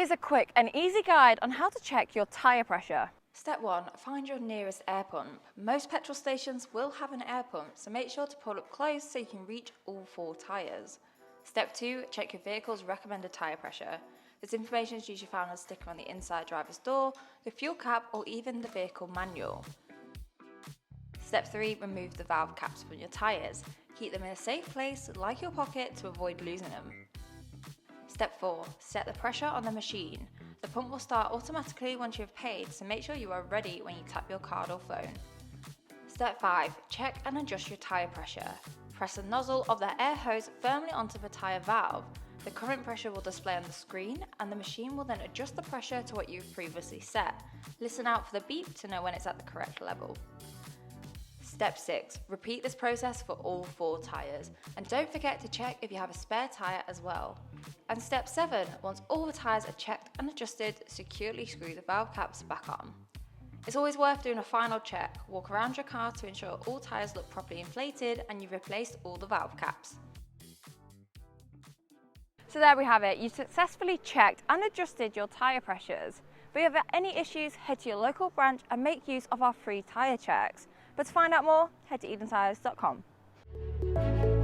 Here's a quick and easy guide on how to check your tyre pressure. Step 1. Find your nearest air pump. Most petrol stations will have an air pump, so make sure to pull up close so you can reach all 4 tyres. Step 2. Check your vehicle's recommended tyre pressure. This information is usually found on a sticker on the inside driver's door, the fuel cap, or even the vehicle manual. Step 3. Remove the valve caps from your tyres. Keep them in a safe place, like your pocket, to avoid losing them. Step 4. Set the pressure on the machine. The pump will start automatically once you have paid, so make sure you are ready when you tap your card or phone. Step 5. Check and adjust your tyre pressure. Press the nozzle of the air hose firmly onto the tyre valve. The current pressure will display on the screen, and the machine will then adjust the pressure to what you've previously set. Listen out for the beep to know when it's at the correct level. Step 6. Repeat this process for all 4 tyres, and don't forget to check if you have a spare tyre as well. And step 7. Once all the tyres are checked and adjusted, securely screw the valve caps back on. It's always worth doing a final check. Walk around your car to ensure all tyres look properly inflated and you've replaced all the valve caps. So there we have it. You successfully checked and adjusted your tyre pressures. If you have any issues, head to your local branch and make use of our free tyre checks. But to find out more, head to EdenTyres.com.